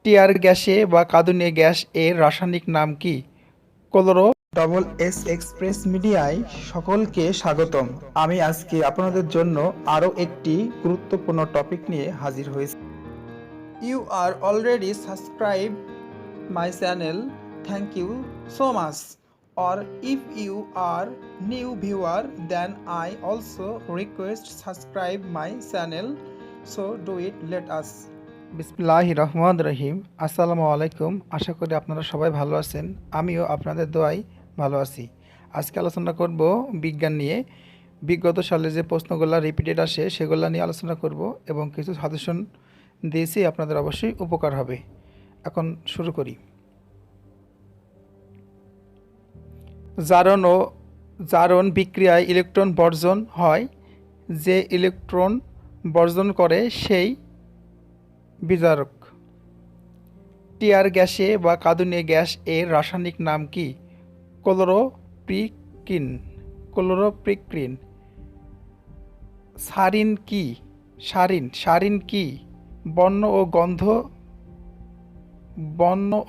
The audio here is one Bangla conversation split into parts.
টিয়ার গ্যাসে বা কাঁদুনে গ্যাস এর রাসায়নিক নাম কি? ক্লোরো। ডবল এস এক্সপ্রেস মিডিয়ায় সকলকে স্বাগতম। আমি আজকে আপনাদের জন্য আরও একটি গুরুত্বপূর্ণ টপিক নিয়ে হাজির হয়েছি। You are already subscribe my channel, thank you so much. Or if you are new viewer, then I also request subscribe my channel. So do it, let us. বিসমিল্লাহির রহমানির রহিম। আসসালামু আলাইকুম। আশা করি আপনারা সবাই ভালো আছেন। আমিও আপনাদের দোয়ায় ভালো আছি। আজকে আলোচনা করব বিজ্ঞান নিয়ে। বিগত সালে যে প্রশ্নগুলো রিপিটেড আসে সেগুলো নিয়ে আলোচনা করব এবং কিছু সাজেশন দিয়েছি, আপনাদের অবশ্যই উপকার হবে। এখন শুরু করি। জারণ বিক্রিয়ায় ইলেকট্রন বর্জন হয়। যে ইলেকট্রন বর্জন করে সেই বিজারক। টিয়ার গ্যাসে বা কাঁদুনে গ্যাস এর রাসায়নিক নাম কি? ক্লোরোপ্রিক্রিন। সারিন কি? বর্ণ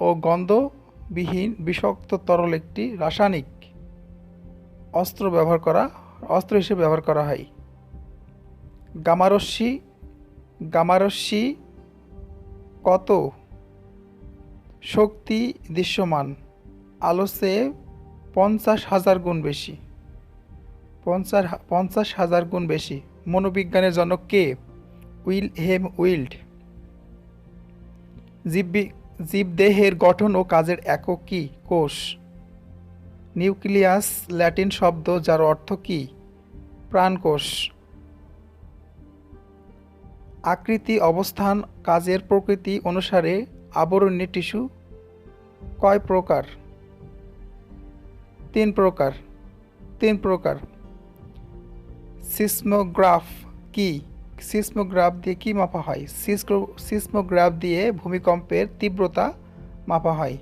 ও গন্ধবিহীন বিষাক্ত তরল একটি রাসায়নিক অস্ত্র হিসেবে ব্যবহার করা হয়। গামারশ্মি কত শক্তি দৃশ্যমান? আলো চেয়ে 50,000 গুণ বেশি। 50,000 গুণ বেশি। মনোবিজ্ঞানের জনক কে? Wilhelm wild. জীবদেহের গঠন ও কাজের একক কি? কোষ। নিউক্লিয়াস ল্যাটিন শব্দ যার অর্থ কি? প্রাণকোষ। আকৃতি, অবস্থান, কাজের প্রকৃতি অনুসারে আবরণী টিস্যু কয় প্রকার? 3 প্রকার। সিসমোগ্রাফ কি? সিসমোগ্রাফ দিয়ে কি মাপা হয়? সিসমোগ্রাফ দিয়ে ভূমিকম্পের তীব্রতা মাপা হয়।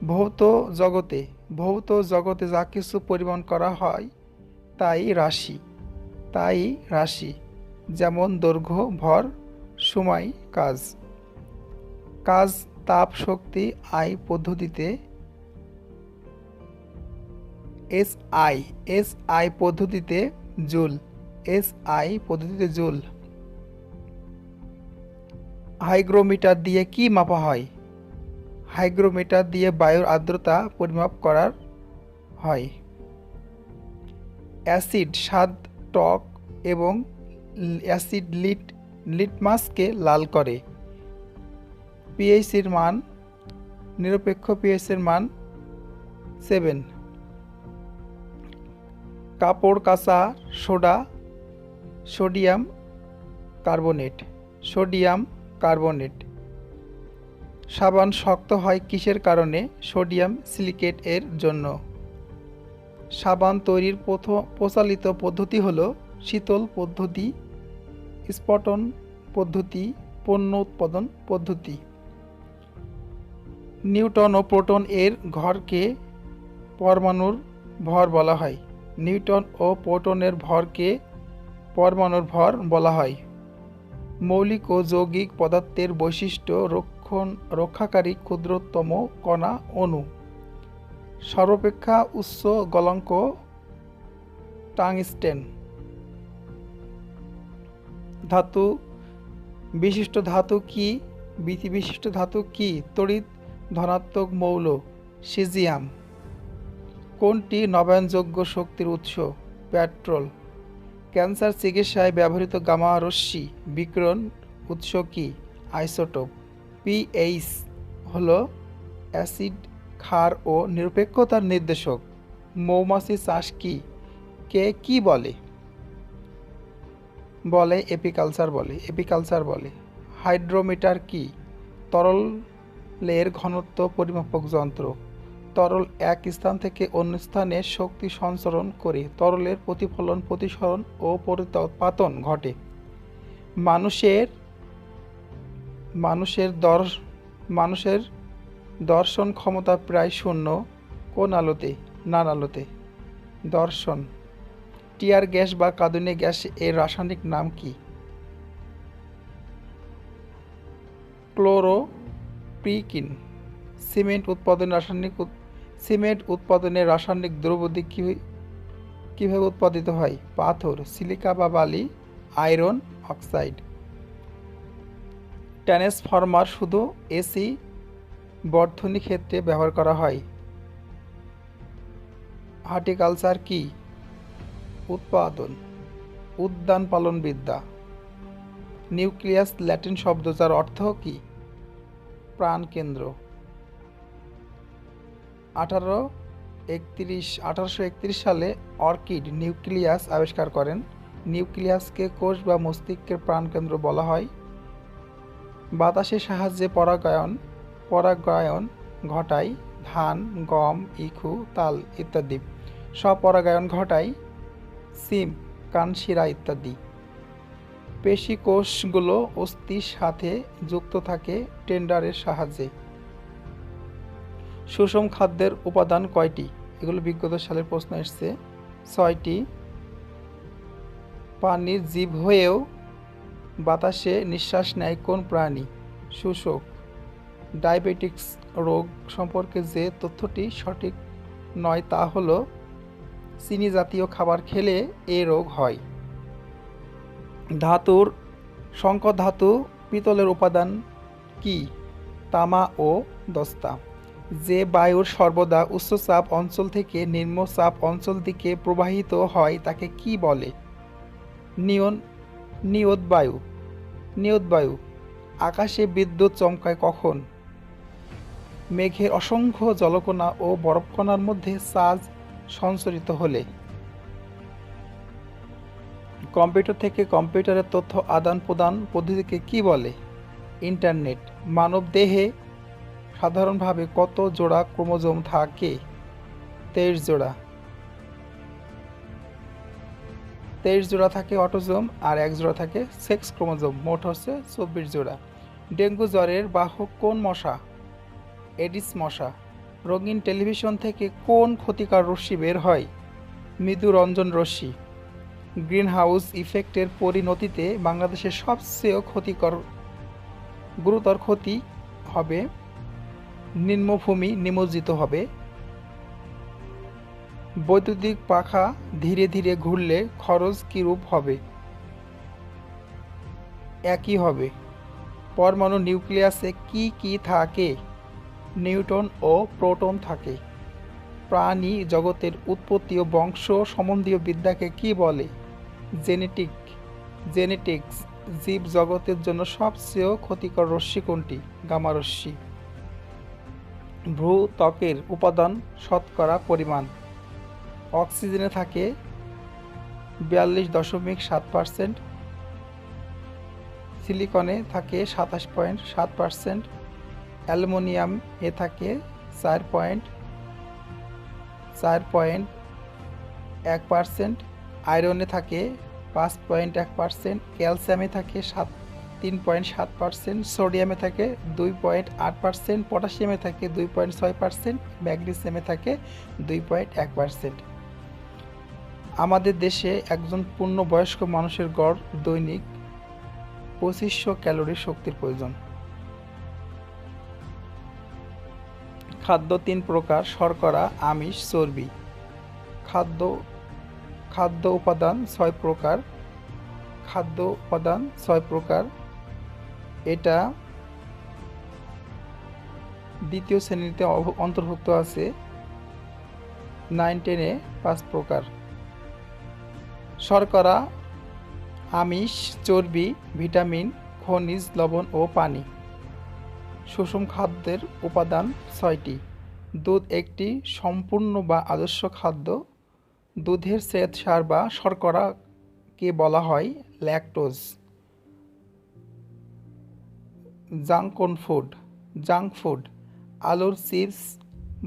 ভৌত জগতে যা কিছু পরিমাণ করা হয় তাই রাশি, যেমন দৈর্ঘ্য, ভর, সময়, কাজ, তাপ, শক্তি, আই পদ্ধতিতে এসআই পদ্ধতিতে জুল। হাইগ্রোমিটার দিয়ে কি মাপা হয়? হাইগ্রোমিটার দিয়ে বায়ুর আর্দ্রতা পরিমাপ করা হয়। অ্যাসিড স্বাদ টক এবং অ্যাসিড লিটমাসকে লাল করে। পিএইচের মান, নিরপেক্ষ পিএইচের মান 7। কাপড় কাচা সোডা সোডিয়াম কার্বনেট। সাবান শক্ত হয় কিসের কারণে? সোডিয়াম সিলিকেট এর জন্য। সাবান তৈরির প্রচলিত পদ্ধতি হলো শীতল পদ্ধতি, স্ফটন পদ্ধতি, পণ্য উৎপাদন পদ্ধতি। নিউটন ও প্রোটন এর ঘরকে পরমাণুর ভর বলা হয়। নিউটন ও প্রোটনের ভরকে পরমাণুর ভর বলা হয়। মৌলিক ও যৌগিক পদার্থের বৈশিষ্ট্য রক্ষাকারী ক্ষুদ্রতম কণা অণু। সর্বাপেক্ষা উচ্চ গলনাঙ্ক টাংস্টেন। বিশিষ্ট ধাতু কি? তড়িৎ ধনাত্মক মৌল সিজিয়াম। কোনটি নবায়নযোগ্য শক্তির উৎস? পেট্রোল। ক্যান্সার চিকিৎসায় ব্যবহৃত গামা রশ্মি বিকিরণ উৎস কি? আইসোটোপ। পিএইচ হল অ্যাসিড, ক্ষার ও নিরপেক্ষতার নির্দেশক। মৌমাছি চাষ কি বলে? এপিকালচার বলে। হাইড্রোমিটার কি? তরলের ঘনত্ব পরিমাপক যন্ত্র। তরল এক স্থান থেকে অন্য স্থানে শক্তি সঞ্চরণ করে তরলের প্রতিফলন, প্রতিসরণ ও পরিপাতন ঘটে। মানুষের দর্শন ক্ষমতা প্রায় শূন্য। কোন আলোতে? নাল আলোতে। দর্শন। টিয়ার গ্যাস বা কাঁদুনে গ্যাস এর রাসায়নিক নাম কি? ক্লোরোপ্রিকিন। সিমেন্ট উৎপাদনে রাসায়নিক দ্রব্যটি কিভাবে উৎপাদিত হয়? পাথর, সিলিকা বা বালি, আয়রন অক্সাইড। ট্রান্সফরমার শুধু এসি বর্ধনী ক্ষেত্রে ব্যবহার করা হয়। হর্টিকালচার কি? উৎপাদন, উদ্যান পালন বিদ্যা। নিউক্লিয়াস ল্যাটিন শব্দ যার অর্থ কি? প্রাণকেন্দ্র। 1831 সালে অর্কিড নিউক্লিয়াস আবিষ্কার করেন। নিউক্লিয়াসকে কোষ বা মস্তিষ্কের প্রাণকেন্দ্র বলা হয়। বাতাসের সাহায্যে পরাগায়ন ঘটায় ধান, গম, ইক্ষু, তাল ইত্যাদি। স্বপরাগায়ন ঘটায় সিম, কানশিরা ইত্যাদি। পেশি কোষগুলো অস্থির সাথে যুক্ত থাকে টেন্ডারের সাহায্যে। সুষম খাদ্যের উপাদান কয়টি? এগুলো বিগত সালের প্রশ্ন এসছে। 6টি। পানির জীব হয়েও বাতাসে নিঃশ্বাস নেয় কোন প্রাণী? শুষ্ক। ডায়াবেটিক্স রোগ সম্পর্কে যে তথ্যটি সঠিক নয় তা হলো চিনি জাতীয় খাবার খেলে এ রোগ হয়। সংকর ধাতু পিতলের উপাদান কি? তামা ও দস্তা। যে বায়ুর সর্বদা উচ্চচাপ অঞ্চল থেকে নিম্নচাপ অঞ্চল দিকে প্রবাহিত হয় তাকে কি বলে? নিয়ত বায়ু। আকাশে বিদ্যুৎ চমকায় কখন? মেঘের অসংখ্য জলকণা ও বরফকণার মধ্যে চার্জ সঞ্চারিত হলে। কম্পিউটার থেকে কম্পিউটারে তথ্য আদান প্রদান পদ্ধতিকে কি বলে? ইন্টারনেট। মানব দেহে সাধারণভাবে কত জোড়া ক্রোমোজোম থাকে? 23 জোড়া। 23 জোড়া থাকে অটোজোম আর 1 জোড়া থাকে সেক্স ক্রোমোজোম, মোট হচ্ছে 24 জোড়া। ডেঙ্গু জ্বরের বাহক কোন মশা? এডিস মশা। রঙিন টেলিভিশন থেকে কোন ক্ষতিকর রশ্মি বের হয়? মৃদু রঞ্জন রশ্মি। গ্রিনহাউস ইফেক্টের পরিণতিতে বাংলাদেশের সবচেয়ে গুরুতর ক্ষতি হবে। নিম্নভূমি নিমজ্জিত হবে। বৈদ্যুতিক পাখা ধীরে ধীরে ঘুরলে খরচ কিরূপ হবে? একই হবে। পরমাণু নিউক্লিয়াসে কি কি থাকে? নিউট্রন ও প্রোটন থাকে। প্রাণী জগতের উৎপত্তি ও বংশ সম্বন্ধীয় বিদ্যাকে কি বলে? জেনেটিক্স। জীব জগতের জন্য সবচেয়ে ক্ষতিকর রশ্মি কোনটি? গামা রশ্মি। ভ্রূত্বকের উপাদান শতকরা পরিমাণ। অক্সিজেনে থাকে 42.7%, সিলিকনে থাকে 27.7%, অ্যালুমিনিয়াম এ থাকে 4.1%, আয়রনে থাকে 5.1%, ক্যালসিয়ামে থাকে 3.7%, সোডিয়ামে থাকে 2.8%, পটাশিয়ামে থাকে 2.6%, ম্যাগনেসিয়ামে থাকে 2.1%। আমাদের দেশে একজন পূর্ণবয়স্ক মানুষের গড় দৈনিক 2500 ক্যালোরি শক্তির প্রয়োজন। খাদ্য 3 প্রকার: শর্করা, আমিষ, চর্বি। খাদ্য উপাদান 6 প্রকার। এটা দ্বিতীয় শ্রেণীতে অন্তর্ভুক্ত আছে। 9, 10-এ 5 প্রকার: শর্করা, আমিষ, চর্বি, ভিটামিন, খনিজ লবণ ও পানি। সুষম খাদ্যের উপাদান 6টি। দুধ একটি সম্পূর্ণ বা আদর্শ খাদ্য। দুধের শ্বেতসার বা শর্করাকে বলা হয় ল্যাকটোজ। জাঙ্ক ফুড: আলুর চিপস,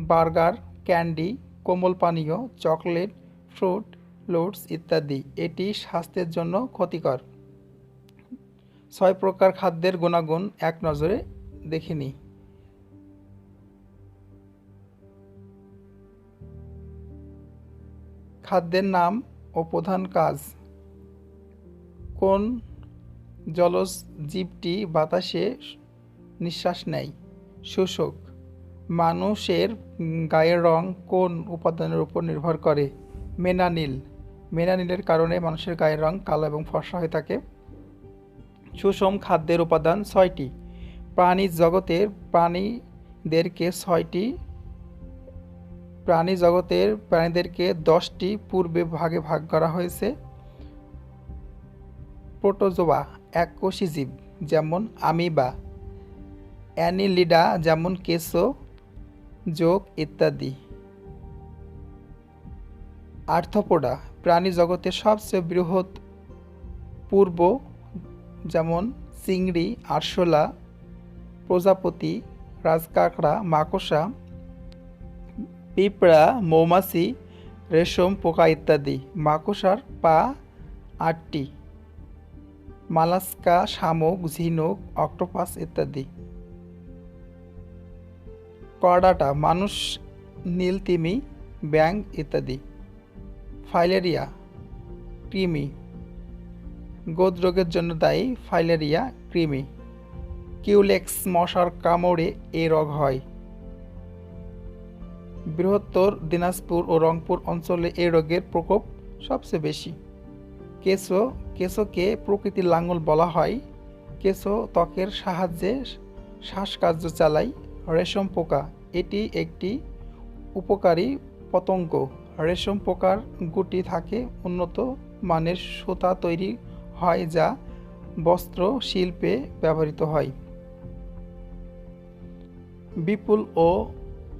বার্গার, ক্যান্ডি, কোমল পানীয়, চকলেট, ফ্রুট, লোডস ইত্যাদি। এটি স্বাস্থ্যের জন্য ক্ষতিকর। 6 প্রকার খাদ্যের গুণাগুণ এক নজরে দেখে নিই। খাদ্যের নাম ও প্রধান কাজ। কোন জলজ জীবটি বাতাসে নিঃশ্বাস নেয়। শোষক। মানুষের গায়ের রং কোন উপাদানের উপর নির্ভর করে? মেলানিন। মেলানিনের কারণে মানুষের গায়ের রং কালো এবং ফর্সা হয়ে থাকে। সুষম খাদ্যের উপাদান 6টি। প্রাণীদেরকে 10টি পূর্বে ভাগে ভাগ করা হয়েছে। প্রোটোজোয়া এককোষী জীব যেমন আমিবা, অ্যানিলিডা যেমন কেঁচো, যোগ ইত্যাদি। আর্থ্রোপোডা প্রাণী জগতের সবচেয়ে বৃহৎ পূর্ব যেমন চিংড়ি, আরশোলা, প্রজাপতি, রাজকাঁকড়া, মাকড়সা, পিঁপড়া, মৌমাছি, রেশম পোকা ইত্যাদি। মাকড়সার পা 8টি। মালাস্কা, শামুক, ঝিনুক, অক্টোপাস ইত্যাদি। করডাটা মানুষ, নীল তিমি, ব্যাঙ ইত্যাদি। ফাইলেরিয়া কৃমি। গোদ রোগের জন্য দায়ী ফাইলেরিয়া কৃমি। কিউলেক্স মশার কামড়ে এই রোগ হয়। বৃহত্তর দিনাজপুর ও রংপুর অঞ্চলে এই রোগের প্রকোপ সবচেয়ে বেশি। কেঁচোকে প্রকৃতির লাঙল বলা হয়। কেঁচো ত্বকের সাহায্যে শ্বাসকার্য চালায়। রেশম পোকা এটি একটি উপকারী পতঙ্গ। রেশম পোকার গুটি থাকে উন্নত মানের সুতা তৈরি হয় যা বস্ত্র শিল্পে ব্যবহৃত হয়। বিপুল ও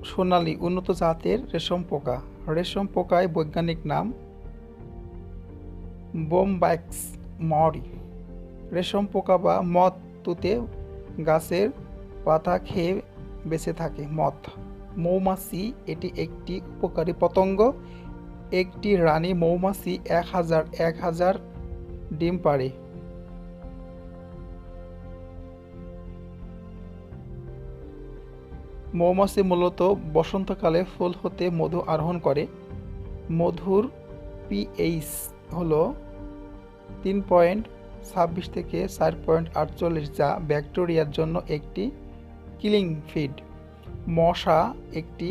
সোনালী উন্নত জাতের রেশম পোকা। রেশম পোকায় বৈজ্ঞানিক নাম বোম্বাক্স মরি। রেশম পোকা বা মথ তুতে গাছের পাতা খেয়ে বেঁচে থাকে। মৌমাছি এটি একটি উপকারী পতঙ্গ। একটি রানী মৌমাছি 1000 ডিম পাড়ে। মৌমাছি মূলত বসন্তকালে ফুল হতে মধু আরোহণ করে। মধুর পিএইচ হল 3.26 থেকে 4.48, যা ব্যাকটেরিয়ার জন্য একটি কিলিং ফিড। মশা একটি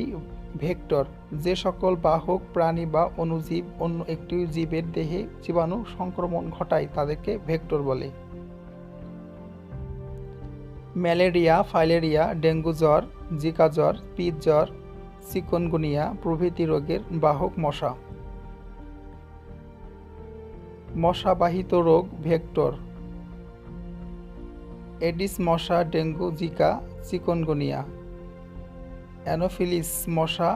ভেক্টর। যে সকল বাহক প্রাণী বা অণুজীব অন্য একটি জীবের দেহে জীবাণু সংক্রমণ ঘটায় তাদেরকে ভেক্টর বলে। ম্যালেরিয়া, ফাইলেরিয়া, ডেঙ্গু জ্বর, জিকা জ্বর, পিত জ্বর, চিকুনগুনিয়া প্রভৃতি রোগের বাহক মশা। মশাবাহিত রোগ ভেক্টর। এডিস মশা, ডেঙ্গু, জিকা, চিকুনগুনিয়া। অ্যানোফিলিস মশা,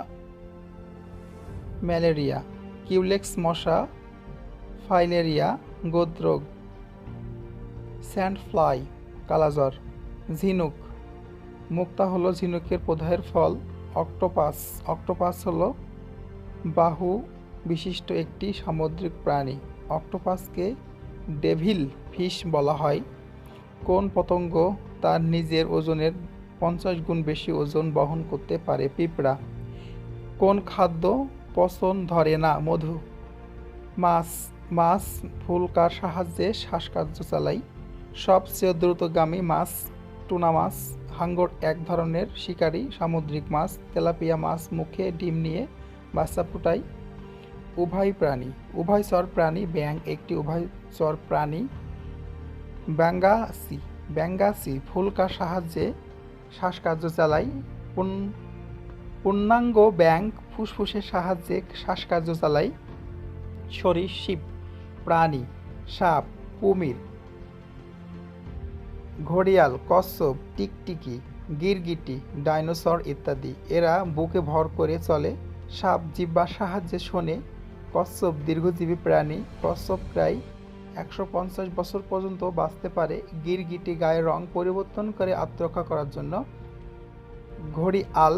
ম্যালেরিয়া। কিউলেক্স মশা, ফাইলেরিয়া, গোদরোগ। স্যান্ড ফ্লাই, কালাজ্বর। ঝিনুক, মুক্তা হলো ঝিনুকের প্রদাহের ফল। অক্টোপাস হলো বাহু বিশিষ্ট একটি সামুদ্রিক প্রাণী। অক্টোপাসকে ডেভিল ফিশ বলা হয়। কোন পতঙ্গ তার নিজের ওজনের 50 গুণ বেশি ওজন বহন করতে পারে? পিঁপড়া। কোন খাদ্য পচন ধরে না? মধু। মাছ ফুলকার সাহায্যে শ্বাসকার্য চালায়। সবচেয়ে দ্রুতগামী মাছ টুনা মাছ। হাঙ্গর এক ধরনের শিকারী সামুদ্রিক মাছ। তেলাপিয়া মাছ মুখে ডিম নিয়ে বাচ্চা ফোটায়। উভয়চর প্রাণী। ব্যাঙ একটি উভয়চর প্রাণী। ব্যাঙ্গাসি ফুলকার সাহায্যে শ্বাসকার্য চালায়। পূর্ণাঙ্গ ব্যাঙ ফুসফুসের সাহায্যে শ্বাসকার্য চালায়। সরীসৃপ প্রাণী। সাপ, কুমির, ঘড়িয়াল, কচ্ছপ, টিকটিকি, গিরগিটি, ডাইনোসর ইত্যাদি। এরা বুকে ভর করে চলে। সাপ জিহ্বার সাহায্যে শোনে। কচ্ছপ দীর্ঘজীবী প্রাণী। কচ্ছপ প্রায় 150 বছর পর্যন্ত বাঁচতে পারে। গিরগিটি গায়ের রং পরিবর্তন করে আত্মরক্ষা করার জন্য। ঘড়িয়াল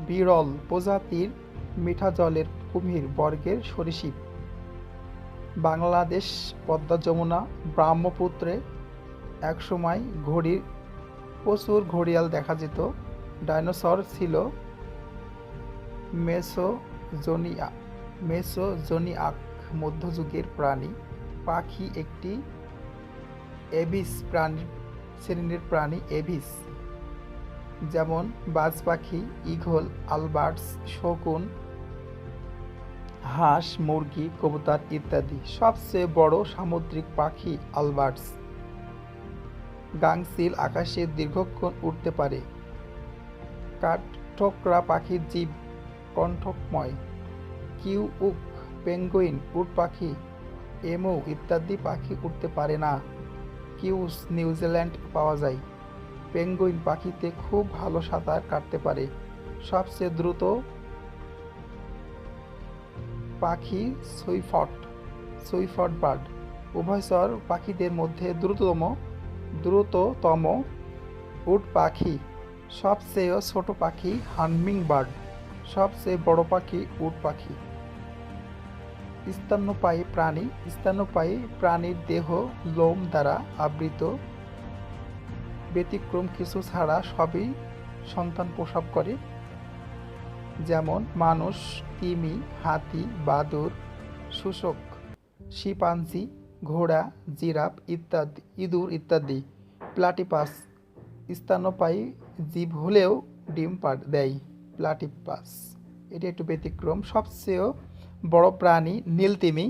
বিরল প্রজাতির মিঠা জলের কুমির বর্গের সরীসৃপ। বাংলাদেশ পদ্মা, যমুনা, ব্রহ্মপুত্রে একসময় প্রচুর ঘড়িয়াল দেখা যেত। ডাইনোসর ছিল মেসোজোনিয়াক মধ্যযুগের প্রাণী। পাখি একটি এভিস শ্রেণীর প্রাণী। এভিস যেমন বাজ পাখি, ঈগল, আলবার্টস, শকুন, হাঁস, মুরগি, কবুতর ইত্যাদি। সবচেয়ে বড় সামুদ্রিক পাখি আলবার্টস। গাংচিল আকাশে দীর্ঘক্ষণ উড়তে পারে। কাঠঠোকরা পাখির জীব কণ্ঠময়। কিউউক, পেঙ্গুইন, উট পাখি, এমু ইত্যাদি পাখি উড়তে পারে না। কিউস নিউজিল্যান্ড পাওয়া যায়। পেঙ্গুইন পাখিতে খুব ভালো সাঁতার কাটতে পারে। সবচেয়ে দ্রুত পাখি সুইফট বার্ড। উভয়চর পাখিদের মধ্যে দ্রুততম উট পাখি। সবচেয়ে ছোট পাখি হামিং বার্ড। সবচেয়ে বড় পাখি উট পাখি। স্তন্যপায়ী প্রাণী। স্তন্যপায়ী প্রাণীর দেহ লোম দ্বারা আবৃত। ব্যতিক্রম কিছু ছাড়া সবই সন্তান প্রসব করে, যেমন মানুষ, তিমি, হাতি, বাদুড়, শুশুক, শিম্পাঞ্জি, ঘোড়া, জিরাফ ইত্যাদি, ইঁদুর ইত্যাদি। প্লাটিপাস স্তন্যপায়ী জীব হলেও ডিম দেয়। প্লাটিপাস এটি একটু ব্যতিক্রম। সবচেয়ে বড় প্রাণী নীলতিমি।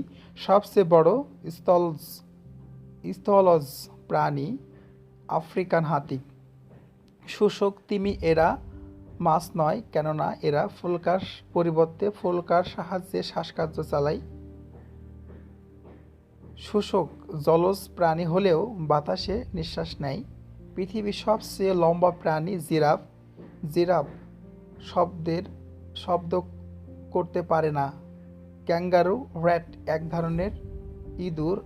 সবচেয়ে বড় স্থলজ প্রাণী আফ্রিকান হাতি। শুশুক তিমি এরা মাছ নয়, কেননা এরা ফুলকার পরিবর্তে ফুলকার সাহায্যে শ্বাসকার্য চালায়। শুশুক জলজ প্রাণী হলেও বাতাসে নিঃশ্বাস নেয়। পৃথিবীর সবচেয়ে লম্বা প্রাণী জিরাফ। জিরাফ শব্দ করতে পারে না। ক্যাঙ্গারু র্যাট এক ধরনের ইঁদুর,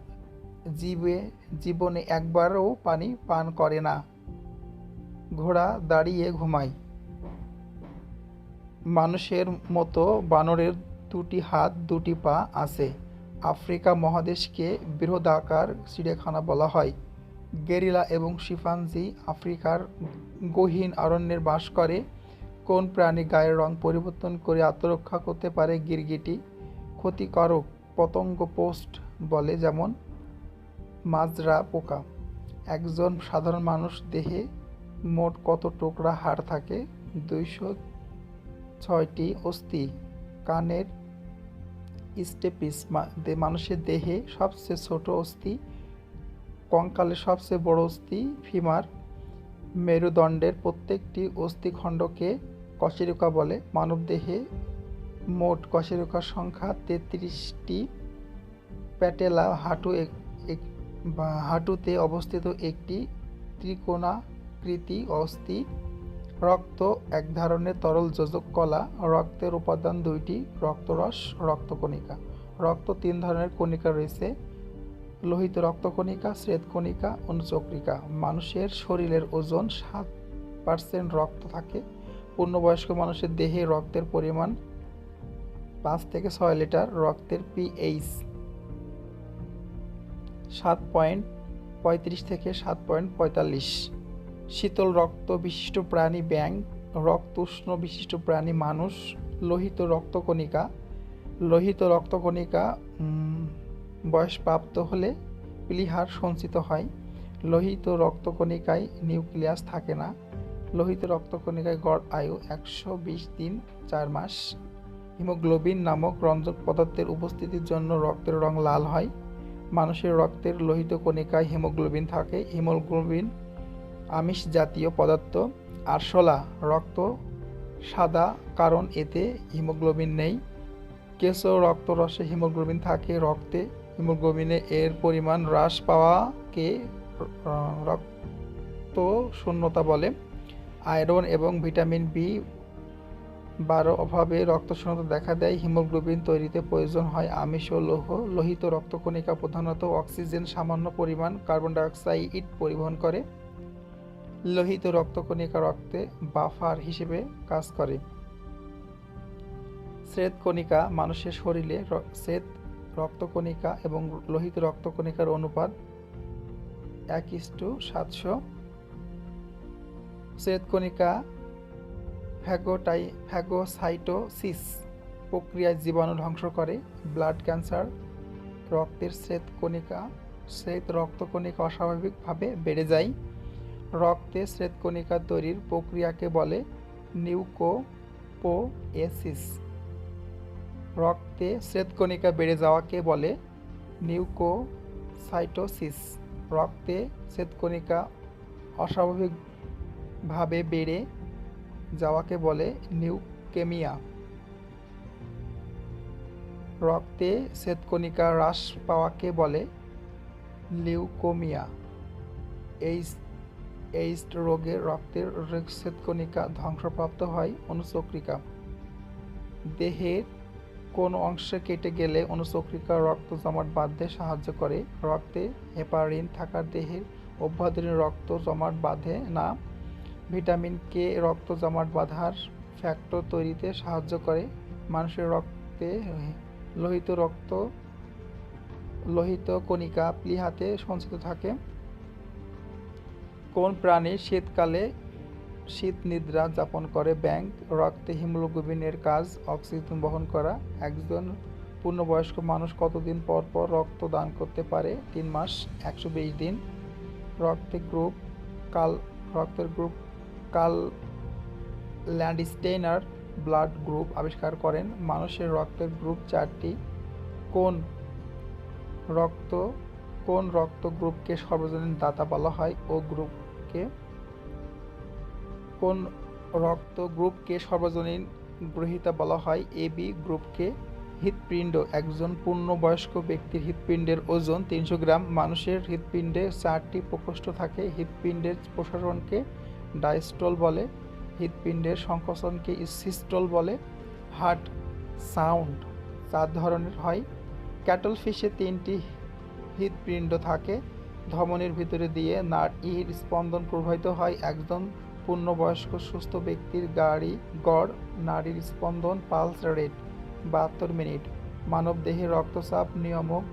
জীবনে একবারও পানি পান করে না। ঘোড়া দাঁড়িয়ে ঘুমায়। মানুষের মতো বানরের দুটি হাত, দুটি পা আছে। আফ্রিকা মহাদেশকে বৃহদাকার চিড়িয়াখানা বলা হয়। গেরিলা এবং শিম্পাঞ্জি আফ্রিকার গহীন অরণ্যে বাস করে। কোন প্রাণী গায়ের রং পরিবর্তন করে আত্মরক্ষা করতে পারে? গিরগিটি। ক্ষতিকারক পতঙ্গ পোস্ট বলে, যেমন মাজরা পোকা। একজন সাধারণ মানুষ দেহে মোট কত টুকরা হাড় থাকে? 206টি অস্থি। কানের স্টেপিস মানুষের দেহে সবচেয়ে ছোট অস্থি। কঙ্কালের সবচেয়ে বড় অস্থি ফিমার। মেরুদণ্ডের প্রত্যেকটি অস্থিখণ্ডকে কশেরুকা বলে। মানবদেহে মোট কশেরুকার সংখ্যা 33টি। প্যাটেলা হাঁটুতে অবস্থিত একটি ত্রিকোণাকৃতি অস্থি। রক্ত এক ধরনের তরল যোজক কলা। রক্তের উপাদান দুইটি, রক্তরস, রক্তকণিকা। রক্ত 3 ধরনের কণিকা রয়েছে: লোহিত রক্তকণিকা, শ্বেতকণিকা, অনুচক্রিকা। মানুষের শরীরের ওজন 7% রক্ত থাকে। পূর্ণবয়স্ক মানুষের দেহে রক্তের পরিমাণ 5 থেকে 6 লিটার। রক্তের পিএইচ 7.35 থেকে 7.45। শীতল রক্ত বিশিষ্ট প্রাণী ব্যাঙ। রক্ত উষ্ণ বিশিষ্ট প্রাণী মানুষ। লোহিত রক্তকণিকা। লোহিত রক্তকণিকা বয়সপ্রাপ্ত হলে প্লীহার সঞ্চিত হয়। লোহিত রক্তকণিকায় নিউক্লিয়াস থাকে না। লোহিত রক্তকণিকায় গড় আয়ু 120 দিন 4 মাস। হিমোগ্লোবিন নামক রঞ্জক পদার্থের উপস্থিতির জন্য রক্তের রং লাল হয়। মানুষের রক্তের লোহিত কণিকায় হিমোগ্লোবিন থাকে। হিমোগ্লোবিন আমিষ জাতীয় পদার্থ। আরশোলা রক্ত সাদা কারণ এতে হিমোগ্লোবিন নেই। কেঁচো রক্তরসে হিমোগ্লোবিন থাকে। রক্তে হিমোগ্লোবিনে এর পরিমাণ হ্রাস পাওয়াকে রক্তশূন্যতা বলে। আয়রন এবং ভিটামিন বি12 অভাবে রক্তশূন্যতা দেখা দেয়। হিমোগ্লোবিন তৈরিতে প্রয়োজন হয় আমিষ ও লৌহ। লোহিত রক্তকণিকা প্রধানত অক্সিজেন, সামান্য পরিমাণ কার্বন ডাইঅক্সাইড পরিবহন করে। লোহিত রক্তকণিকা রক্তে বাফার হিসেবে কাজ করে। শ্বেতকণিকা মানুষের শরীরে শ্বেত রক্তকণিকা এবং লোহিত রক্তকণিকার অনুপাত 1:700। শ্বেতকণিকা ফ্যাগোসাইটোসিস প্রক্রিয়ায় জীবাণু ধ্বংস করে। Blood cancer. রক্তের শ্বেত রক্তকণিকা অস্বাভাবিকভাবে বেড়ে যায়। রক্তে শ্বেতকণিকা তৈরির প্রক্রিয়াকে বলে নিউকোপোয়েসিস। রক্তে শ্বেতকণিকা বেড়ে যাওয়াকে বলে নিউকোসাইটোসিস। রক্তে শ্বেতকণিকা অস্বাভাবিকভাবে বেড়ে যাওয়াকে বলে নিউকেমিয়া। রক্তে শ্বেতকণিকা হ্রাস পাওয়াকে বলে লিউকোমিয়া। এইডস রোগে রক্তের শ্বেতকণিকা ধ্বংসপ্রাপ্ত হয় অনুচক্রিকা। দেহের কোনো অংশে কেটে গেলে অনুচক্রিকা রক্ত জমাট বাঁধতে সাহায্য করে। রক্তে হেপারিন থাকার দেহের অভ্যন্তরীণ রক্ত জমাট বাঁধে না। ভিটামিন কে রক্ত জমাট বাঁধার ফ্যাক্টর তৈরিতে সাহায্য করে। মানুষের রক্তে লোহিত কণিকা প্লীহাতে সঞ্চিত থাকে। কোন প্রাণী শীতকালে শীত নিদ্রা যাপন করে? ব্যাঙ। রক্তে হিমোগ্লোবিনের কাজ অক্সিজেন বহন করা। একজন পূর্ণবয়স্ক মানুষ কতদিন পর পর রক্ত দান করতে পারে? 3 মাস 120 দিন। রক্তের group Karl Landsteiner blood group আবিষ্কার করেন। মানুষের রক্তের গ্রুপ 4টি। কোন রক্ত গ্রুপকে সর্বজনীন দাতা বলা হয়? কোন রক্ত গ্রুপকে সর্বজনীন গ্রহীতা বলা হয়? AB গ্রুপকে। হৃৎপিণ্ড। একজন পূর্ণবয়স্ক ব্যক্তির হৃৎপিণ্ডের ওজন 300 গ্রাম। মানুষের হৃৎপিণ্ডে 4টি প্রকোষ্ঠ থাকে। হৃৎপিণ্ডের প্রসারণকে ডায়াস্টল বলে। হৃৎপিণ্ডের সংকোচনকে সিস্টল বলে। হার্ট সাউন্ড 4 ধরনের হয়। ক্যাটল ফিশে 3টি হৃৎপিণ্ড থাকে। ধমনীর ভিতরে দিয়ে নাড়ির স্পন্দন প্রবাহিত হয়। একজন পূর্ণবয়স্ক সুস্থ ব্যক্তির গড় নাড়ির স্পন্দন পালস রেট 72 মিনিট। মানবদেহে রক্তচাপ নিয়ামক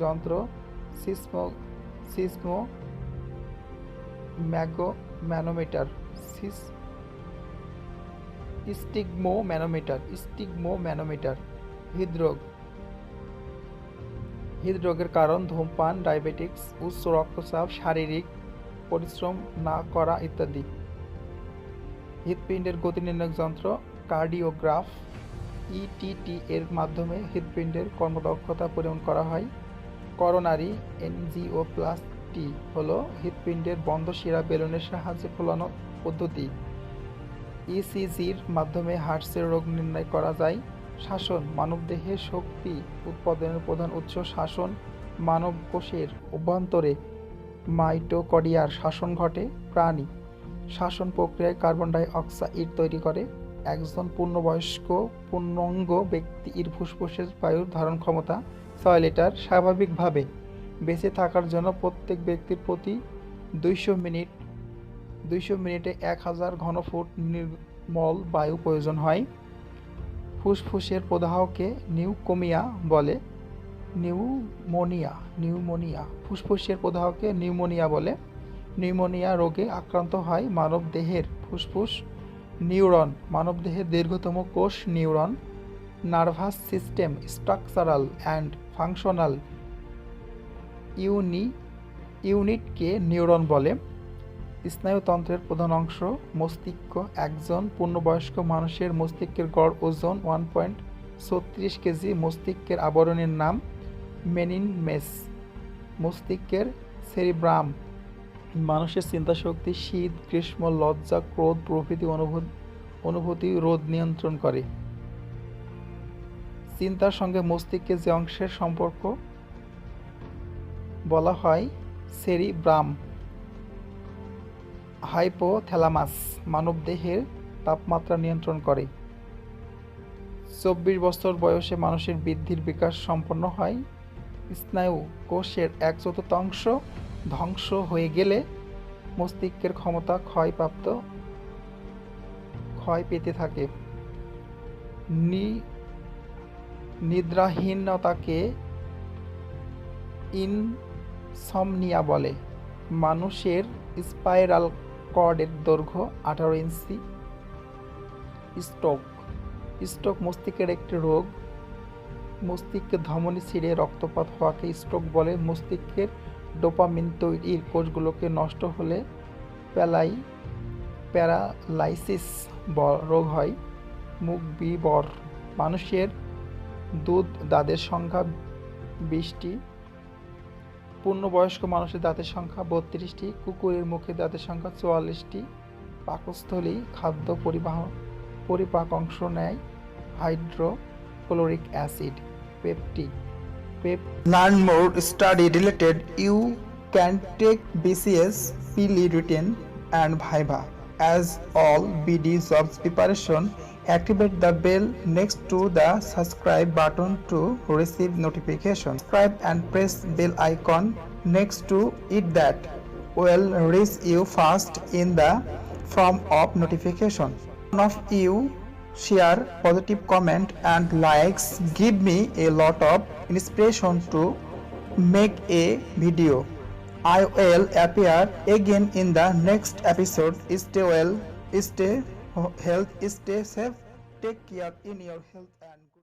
যন্ত্র স্টিগমোম্যানোমিটার। হৃদরোগের কারণ ধূমপান, ডায়াবেটিস, উচ্চ রক্তচাপ, শারীরিক পরিশ্রম না করা ইত্যাদি। হৃৎপিণ্ডের গতি নির্ণায়ক যন্ত্র কার্ডিওগ্রাফ। ইটিটি এর মাধ্যমে হৃৎপিণ্ডের কর্মদক্ষতা পরিমাপ করা হয়। করোনারি এনজিওপ্লাস্টি হলো হৃৎপিণ্ডের বন্ধ শিরা বেলুনের সাহায্যে খোলানো পদ্ধতি। ইসিজির মাধ্যমে হার্টের রোগ নির্ণয় করা যায়। শাসন। মানবদেহে শক্তি উৎপাদনের প্রধান উৎস শাসন। মানব কোষের অভ্যন্তরে মাইটোকন্ড্রিয়ার শাসন ঘটে। প্রাণী শাসন প্রক্রিয়ায় কার্বন ডাই অক্সাইড তৈরি করে। একজন পূর্ণাঙ্গ ব্যক্তির ফুসফুসের বায়ুর ধারণ ক্ষমতা 6 লিটার। স্বাভাবিকভাবে বেঁচে থাকার জন্য প্রত্যেক ব্যক্তির প্রতি 200 মিনিটে 1000 ঘনফুট নির্মল বায়ু প্রয়োজন হয়। ফুসফুসের প্রদাহকে নিউমোনিয়া। ফুসফুসের প্রদাহকে নিউমোনিয়া বলে। নিউমোনিয়া রোগে আক্রান্ত হয় মানব দেহের ফুসফুস। নিউরন। মানবদেহের দীর্ঘতম কোষ neuron. Nervous system structural and functional ইউনিটকে নিউরন বলে। স্নায়ুতন্ত্রের প্রধান অংশ মস্তিষ্ক। একজন পূর্ণবয়স্ক মানুষের মস্তিষ্কের গড় ওজন 1.36 কেজি। মস্তিষ্কের আবরণের নাম মেনিনমেস। মস্তিষ্কের সেরিব্রাম। মানুষের চিন্তাশক্তি, শীত, গ্রীষ্ম, লজ্জা, ক্রোধ প্রভৃতি অনুভূতি রোধ নিয়ন্ত্রণ করে। চিন্তার সঙ্গে মস্তিষ্কের যে অংশের সম্পর্ক বলা হয় সেরিব্রাম। হাইপোথ্যালামাস মানবদেহের তাপমাত্রা নিয়ন্ত্রণ করে। 24 বছর বয়সে মানুষের বৃদ্ধির বিকাশ সম্পন্ন হয়। স্নায়ু কোষের 1/4 ধ্বংস হয়ে গেলে মস্তিষ্কের ক্ষমতা ক্ষয় পেতে থাকে। নিদ্রাহীনতাকে ইনসমনিয়া বলে। মানুষের স্পাইরাল কর্ডের দৈর্ঘ্য 18 ইঞ্চি। স্ট্রোক মস্তিষ্কের একটি রোগ। মস্তিষ্কের ধমনী ছিঁড়ে রক্তপাত হওয়াকে স্ট্রোক বলে। মস্তিষ্কের ডোপামিন তৈরির কোষগুলোকে নষ্ট হলে প্যারালাইসিস রোগ হয়। মুখ বিবর। মানুষের দুধ দাঁতের সংখ্যা 20টি। পূর্ণবয়স্ক মানুষের দাঁতের সংখ্যা 32টি। কুকুরের মুখে দাঁতের সংখ্যা 44টি। পাকস্থলী খাদ্য পরিপাক অংশ নেয় hydrochloric acid. Peptic. Learn more study related. You can take BCS, PLE written and Viva. As all BD jobs preparation, activate the bell next to the subscribe button to receive notification. Subscribe and press bell icon next to it that will reach you first in the form of notification. One of you share, positive comment and likes give me a lot of inspiration to make a video. I will appear again in the next episode. Stay well, stay health, stay safe, take care in your health and good.